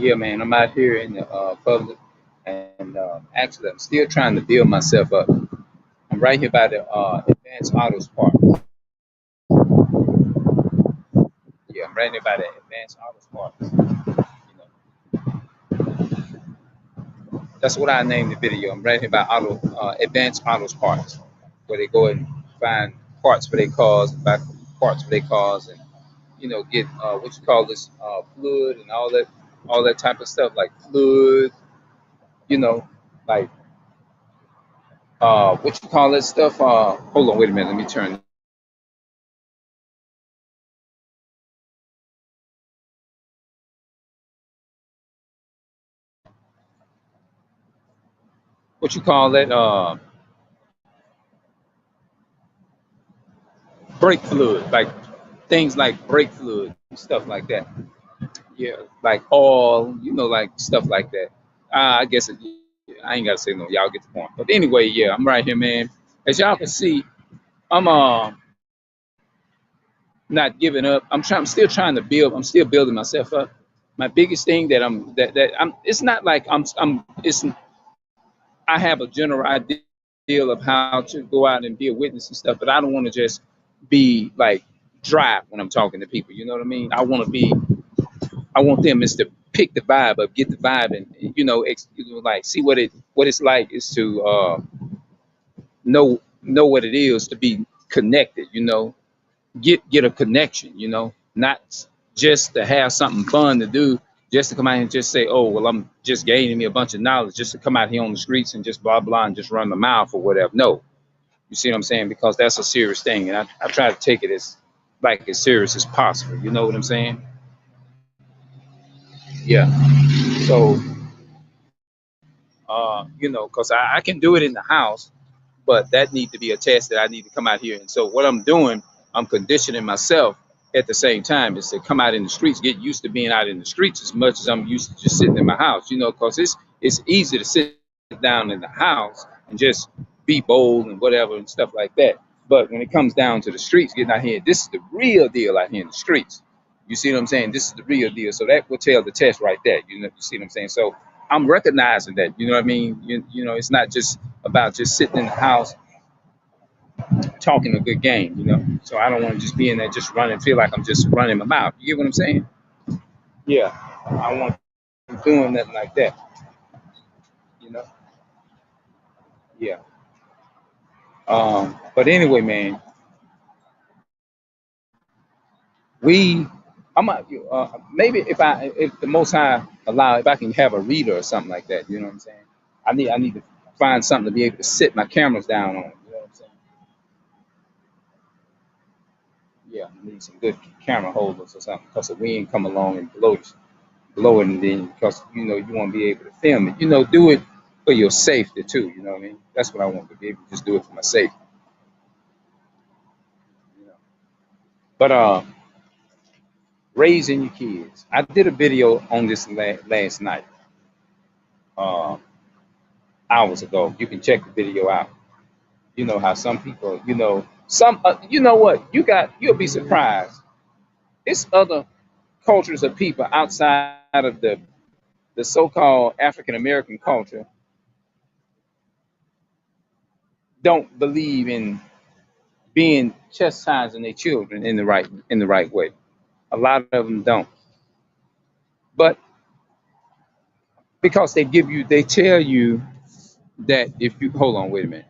Yeah, man, I'm out here in the public, and actually, I'm still trying to build myself up. I'm right here by the Advanced Autos Park. Yeah, I'm right here by the Advanced Autos Park. That's what I named the video. I'm right here by Advanced Autos Parts, where they go and find parts for their cars, buy parts for their cars, and get what you call this fluid and all that type of stuff like fluid, you know, like what you call that stuff. Hold on, wait a minute. Let me turn. What you call that? Brake fluid, like things like brake fluid, stuff like that. Yeah, like oil, like stuff like that. I guess I ain't gotta say no. Y'all get the point. But anyway, yeah, I'm right here, man. As y'all can see, I'm not giving up. I'm still trying to build. I'm still building myself up. My biggest thing that I'm. It's not like I'm. It's I have a general idea of how to go out and be a witness and stuff, but I don't want to just be like dry when I'm talking to people. You know what I mean? I want them is to pick the vibe up, get the vibe, and like see what it's like is to know what it is to be connected. Get a connection. Not just to have something fun to do, just to come out and just say, oh well, I'm just gaining me a bunch of knowledge, just to come out here on the streets and just blah blah and just run my mouth or whatever. No, you see what I'm saying? Because that's a serious thing, and I try to take it as serious as possible. You know what I'm saying? Yeah. So because I can do it in the house, but that need to be a test that I need to come out here. And so what I'm doing, I'm conditioning myself at the same time is to come out in the streets, get used to being out in the streets as much as I'm used to just sitting in my house, because it's easy to sit down in the house and just be bold and whatever and stuff like that. But when it comes down to the streets, getting out here, this is the real deal out here in the streets. You see what I'm saying? This is the real deal. So that will tell the test right there. You see what I'm saying? So I'm recognizing that. You know what I mean? It's not just about just sitting in the house talking a good game. So I don't want to just be in there just running, feel like I'm just running my mouth. You get what I'm saying? Yeah. I want to be doing nothing like that. You know? Yeah. But anyway, man, we maybe if the Most High allow, if I can have a reader or something like that. You know what I'm saying? I need to find something to be able to sit my cameras down on. You know what I'm saying? Yeah, I need some good camera holders or something because the wind come along and blow it, and then because you want to be able to film it. Do it for your safety too. You know what I mean? That's what I want to be able to just do it for my safety. You know? But raising your kids. I did a video on this last night, uh, hours ago. You can check the video out. You know how some people, some, you know what? You'll be surprised. It's other cultures of people outside of the so-called African American culture don't believe in being chastising their children in the right way. A lot of them don't, but because they tell you that if you hold on, wait a minute.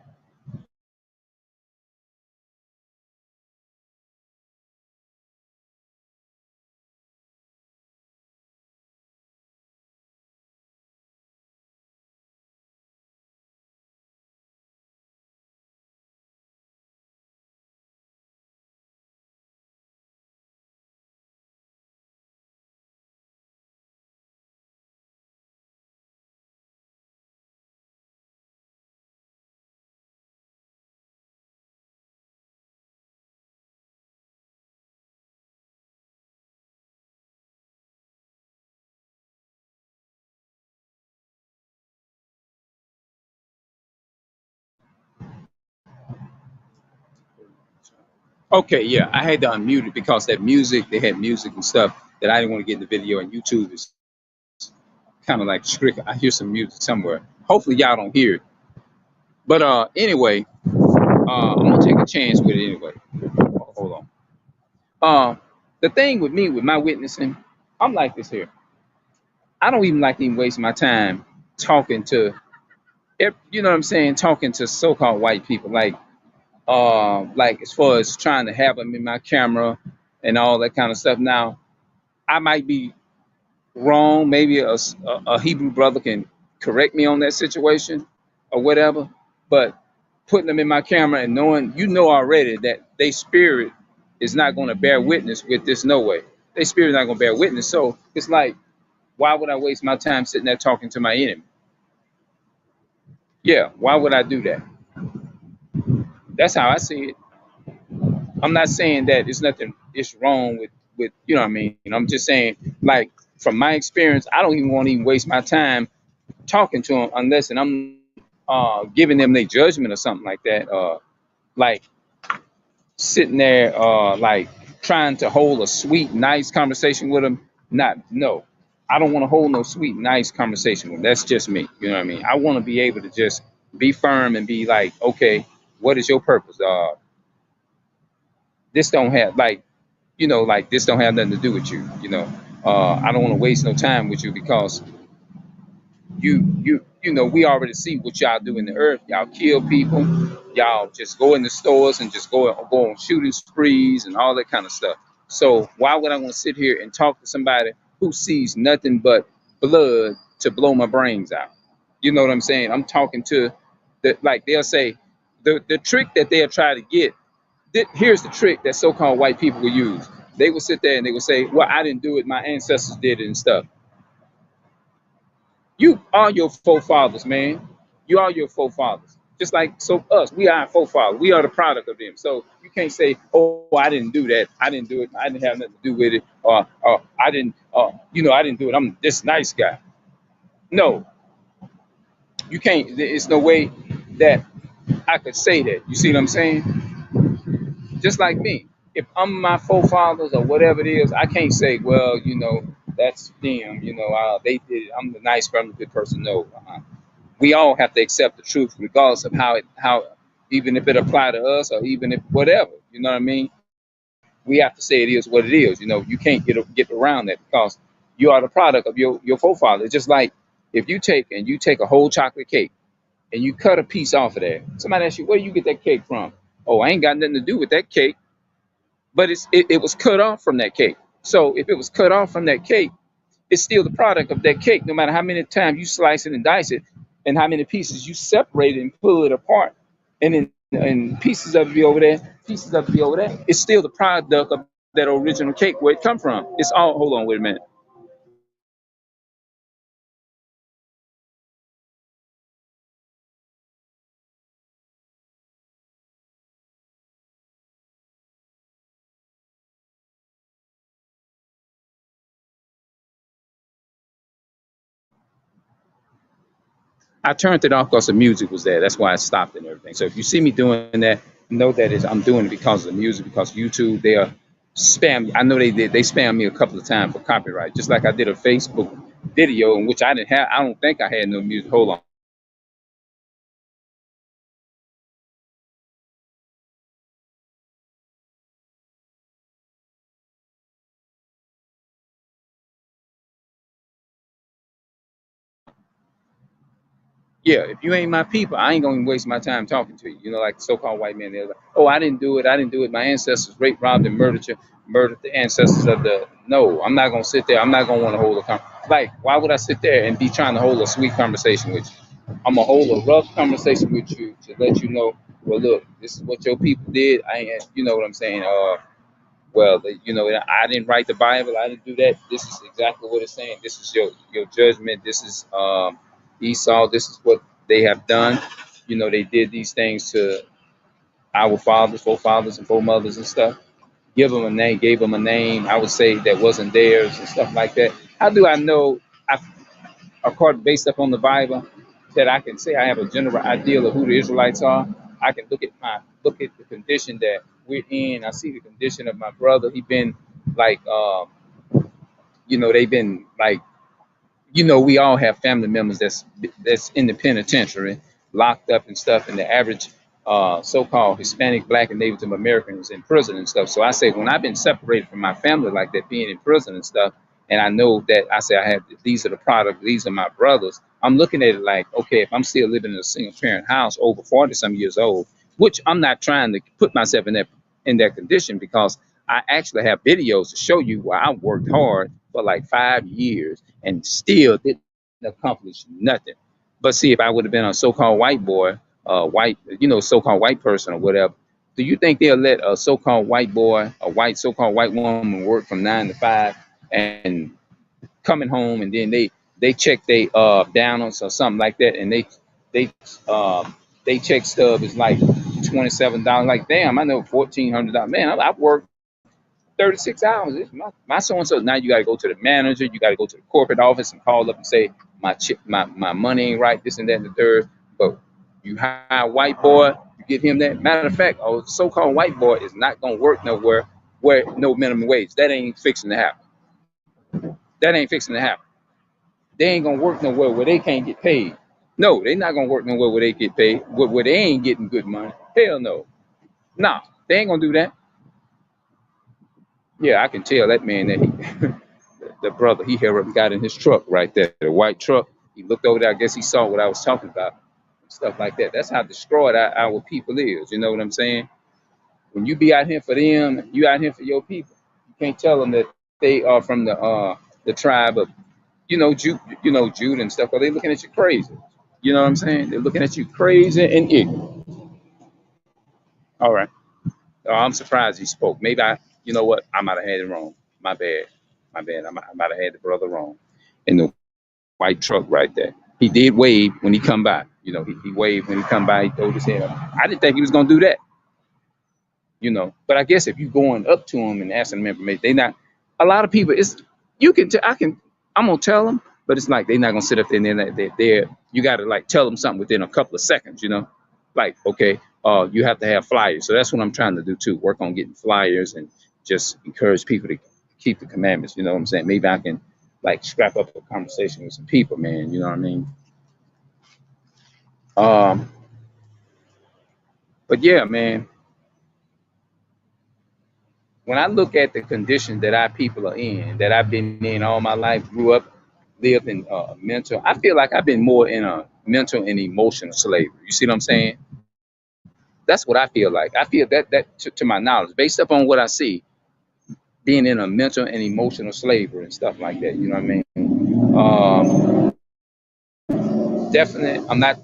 Okay, yeah, I had to unmute it because that music, they had music and stuff that I didn't want to get in the video, and YouTube is kind of like strict. I hear some music somewhere. Hopefully y'all don't hear it. But anyway, I'm gonna take a chance with it anyway. Hold on. The thing with me with my witnessing, I'm like this here. I don't even like to even waste my time talking to, you know what I'm saying, talking to so-called white people. Like as far as trying to have them in my camera and all that kind of stuff. Now, I might be wrong. Maybe a Hebrew brother can correct me on that situation or whatever. But putting them in my camera and knowing, you know already that they spirit is not going to bear witness with this, no way. They spirit is not going to bear witness. So it's like, why would I waste my time sitting there talking to my enemy? Yeah, why would I do that? That's how I see it. I'm not saying that it's nothing it's wrong with you know what I mean. I'm just saying, like, from my experience, I don't even want to even waste my time talking to them unless and I'm giving them their judgment or something like that. Like sitting there like trying to hold a sweet, nice conversation with them. Not no. I don't want to hold no sweet, nice conversation with them. That's just me. You know what I mean? I want to be able to just be firm and be like, okay, what is your purpose? This don't have like, you know, like this don't have nothing to do with you. You know, I don't want to waste no time with you because you know, we already see what y'all do in the earth. Y'all kill people. Y'all just go in the stores and just go on shooting sprees and all that kind of stuff. So why would I want to sit here and talk to somebody who sees nothing but blood to blow my brains out? You know what I'm saying? I'm talking to the, like they'll say the trick that they'll try to get. Here's the trick that so-called white people will use. They will sit there and they will say, "Well, I didn't do it. My ancestors did it and stuff." You are your forefathers, man. You are your forefathers. Just like so us, we are our forefathers. We are the product of them. So you can't say, "Oh, I didn't do that. I didn't do it. I didn't have nothing to do with it," or "I didn't, you know, I didn't do it. I'm this nice guy." No, you can't. It's no way that I could say that. You see what I'm saying? Just like me. If I'm my forefathers or whatever it is, I can't say, "Well, you know, that's them. You know, they did it. I'm the nice, friendly, good person." No, we all have to accept the truth, regardless of how even if it apply to us or even if whatever. You know what I mean? We have to say it is what it is. You know, you can't get around that because you are the product of your forefathers. It's just like if you take a whole chocolate cake and you cut a piece off of there. Somebody asks you, "Where do you get that cake from?" "Oh, I ain't got nothing to do with that cake," but it was cut off from that cake. So if it was cut off from that cake, it's still the product of that cake, no matter how many times you slice it and dice it, and how many pieces you separate it and pull it apart, and then and pieces of it be over there, pieces of it be over there. It's still the product of that original cake where it come from. It's all. Hold on, wait a minute. I turned it off because the music was there. That's why I stopped and everything. So if you see me doing that, know that I'm doing it because of the music, because YouTube, they are spam. I know they did. They spammed me a couple of times for copyright, just like I did a Facebook video in which I didn't have. I don't think I had no music. Hold on. Yeah, if you ain't my people, I ain't gonna waste my time talking to you. You know, like the so-called white man. They're like, "Oh, I didn't do it. I didn't do it. My ancestors raped, robbed, and murdered you, murdered the ancestors of the." No, I'm not gonna sit there. I'm not gonna want to hold a like. Why would I sit there and be trying to hold a sweet conversation with you? I'm gonna hold a rough conversation with you to let you know. Well, look, this is what your people did. I ain't. You know what I'm saying? Well, you know, I didn't write the Bible. I didn't do that. This is exactly what it's saying. This is your judgment. This is Esau. This is what they have done. You know, they did these things to our fathers, forefathers, and foremothers and stuff. Give them a name, gave them a name. I would say that wasn't theirs and stuff like that. How do I know? I, according based upon the Bible, that I can say I have a general idea of who the Israelites are. I can look at the condition that we're in. I see the condition of my brother. He been like, you know, they've been like you know, we all have family members that's in the penitentiary, locked up and stuff, and the average so-called Hispanic, Black, and Native Americans in prison and stuff. So I say, when I've been separated from my family like that, being in prison and stuff, and I know that I say I have these are the product, these are my brothers. I'm looking at it like, okay, if I'm still living in a single parent house over 40 some years old, which I'm not trying to put myself in that condition, because I actually have videos to show you where I worked hard for like 5 years and still didn't accomplish nothing. But see, if I would have been a so-called white boy, white, you know, so-called white person or whatever, do you think they'll let a so-called white boy, a white so-called white woman work from 9 to 5 and coming home, and then they check they downers or something like that, and they they check stub is like $27. Like, damn, I know $1,400. Man, I've worked 36 hours. It's my so and so. Now you got to go to the manager. You got to go to the corporate office and call up and say my money ain't right. This and that and the third. But you hire a white boy, you give him that. Matter of fact, a so-called white boy is not gonna work nowhere where no minimum wage. That ain't fixing to happen. That ain't fixing to happen. They ain't gonna work nowhere where they can't get paid. No, they not gonna work nowhere where they get paid, where they ain't getting good money. Hell no. Nah, they ain't gonna do that. Yeah, I can tell that man that the brother, he here got in his truck right there, the white truck. He looked over there. I guess he saw what I was talking about, stuff like that. That's how destroyed our people is. You know what I'm saying? When you be out here for them, you out here for your people. You can't tell them that they are from the tribe of, Jude and stuff. Or they looking at you crazy. You know what I'm saying? They're looking at you crazy and ignorant. All right. I'm surprised he spoke. Maybe you know what? I might have had it wrong. My bad. My bad. I might have had the brother wrong. In the white truck right there. He did wave when he come by. You know, he waved when he come by. He throwed his head up. I didn't think he was gonna do that. You know, but I guess if you going up to him and asking them information, they not. A lot of people, it's you can. I'm gonna tell them, but it's like they're not gonna sit up there and they're. You got to like tell them something within a couple of seconds. You know, like okay, you have to have flyers. So that's what I'm trying to do too. Work on getting flyers and just encourage people to keep the commandments. You know what I'm saying? Maybe I can like scrap up a conversation with some people, man. You know what I mean? Um, but yeah, man. When I look at the conditions that our people are in, that I've been in all my life, grew up, lived in mental, I feel like I've been more in a mental and emotional slavery. You see what I'm saying? That's what I feel like. I feel that to my knowledge, based upon what I see, being in a mental and emotional slavery and stuff like that. You know what I mean? Definitely, I'm not.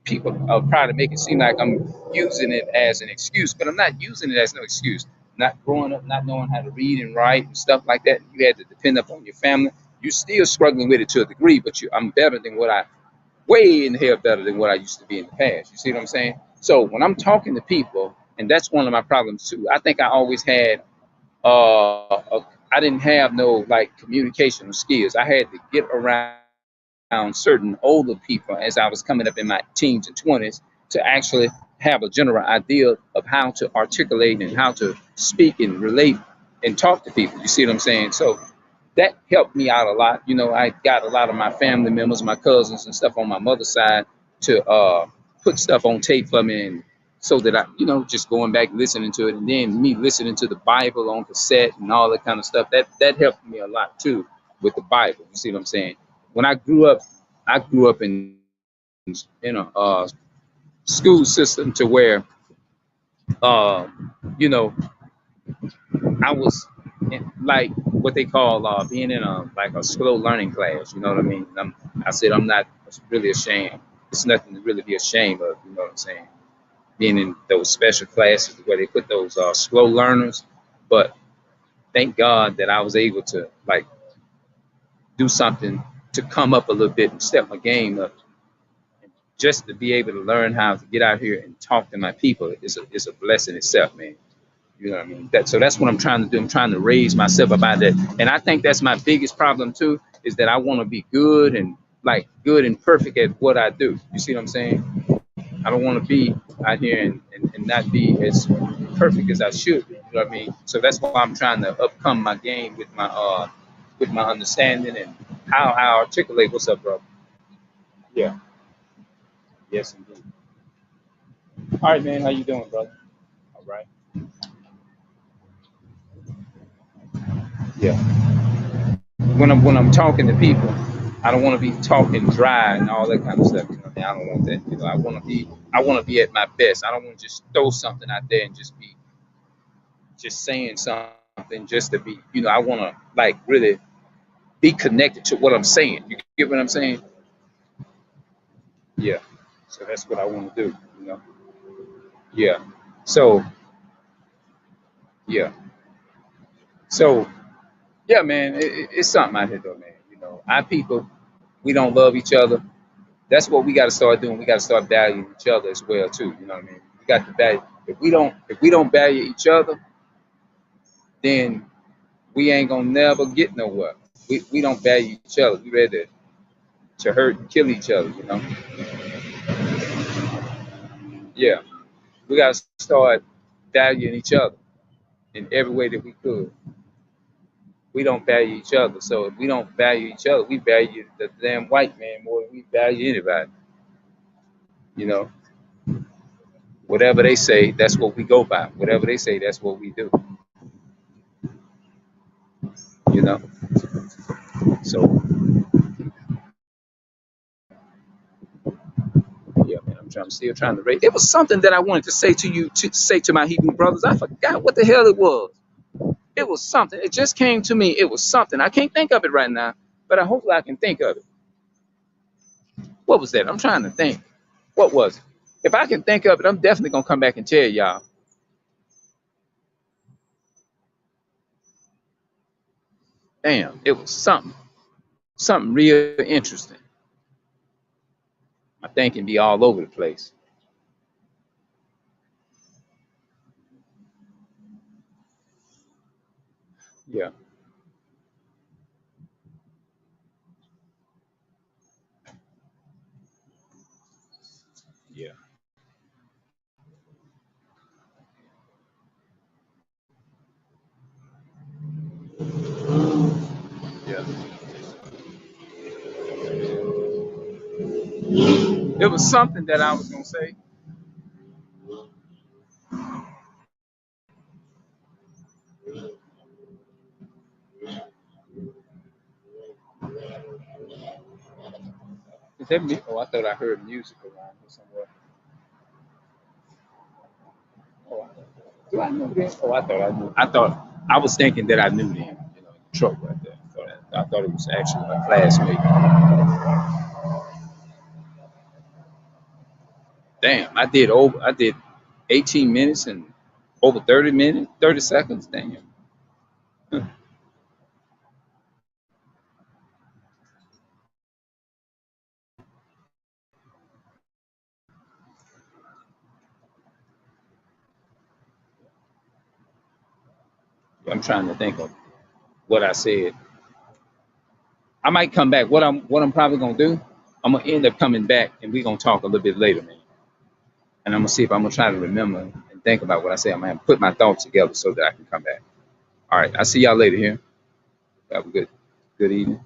People are trying to make it seem like I'm using it as an excuse, but I'm not using it as no excuse. Not growing up, not knowing how to read and write and stuff like that. You had to depend upon your family. You're still struggling with it to a degree, but I'm better than way in the hell better than what I used to be in the past. You see what I'm saying? So when I'm talking to people, and that's one of my problems too. I think I always had, I didn't have no like communication skills. I had to get around certain older people as I was coming up in my teens and 20s to actually have a general idea of how to articulate and how to speak and relate and talk to people. You see what I'm saying? So that helped me out a lot. You know, I got a lot of my family members, my cousins and stuff on my mother's side to put stuff on tape for me, and so that I, just going back listening to it, and then me listening to the Bible on cassette and all that kind of stuff. That helped me a lot too with the Bible. You see what I'm saying? When I grew up in a school system to where uh, you know I was like what they call being in a like a slow learning class. You know what I mean? I said I'm not really ashamed. It's nothing to really be ashamed of. You know what I'm saying? Being in those special classes where they put those slow learners. But thank God that I was able to like do something to come up a little bit and step my game up, just to be able to learn how to get out here and talk to my people is a blessing itself, man. You know what I mean? So that's what I'm trying to do. I'm trying to raise myself about that. And I think that's my biggest problem too, is that I want to be good and perfect at what I do. You see what I'm saying? I don't want to be out here and not be as perfect as I should be. You know what I mean? So that's why I'm trying to upcome my game with my understanding and how I articulate. What's up, bro? Yeah. Yes, indeed. All right, man. How you doing, brother? All right. Yeah. When I'm talking to people, I don't want to be talking dry and all that kind of stuff. You know, what I mean, I don't want that. You know, I want to be at my best. I don't want to just throw something out there and just be just saying something just to be. You know, I want to like really be connected to what I'm saying. You get what I'm saying? Yeah. So that's what I want to do. You know. Yeah. So yeah. So yeah, man, it's something out here though, man. You know, our people, we don't love each other. That's what we got to start doing. We got to start valuing each other as well too. You know what I mean? We got to value. If we don't value each other, then we ain't gonna never get nowhere. We don't value each other. We ready to hurt and kill each other. You know? Yeah. We got to start valuing each other in every way that we could. We don't value each other. So if we don't value each other, we value the damn white man more than we value anybody. You know, whatever they say, that's what we go by. Whatever they say, that's what we do. You know. So yeah, man, still trying to rate. It was something that I wanted to say to you, to say to my Hebrew brothers. I forgot what the hell it was. It was something. It just came to me. It was something. I can't think of it right now, but I hopefully I can think of it. What was that? I'm trying to think. What was it? If I can think of it, I'm definitely gonna come back and tell y'all. Damn, it was something real interesting. My thinking be all over the place. Yeah, yeah, yeah. It was something that I was gonna say. Is that me? Oh, I thought I heard music around here somewhere. Oh, do I know them? Oh, I thought I knew. I thought I was thinking that I knew them. You know, in the truck right there. I thought it was actually my classmate. Damn, I did 18 minutes and over 30 minutes, 30 seconds. Damn. I'm trying to think of what I said. I might come back. What I'm probably gonna do, I'm gonna end up coming back and we're gonna talk a little bit later, man. And I'm gonna see if I'm gonna try to remember and think about what I said. I'm gonna put my thoughts together so that I can come back. All right, I'll see y'all later here. Have a good evening.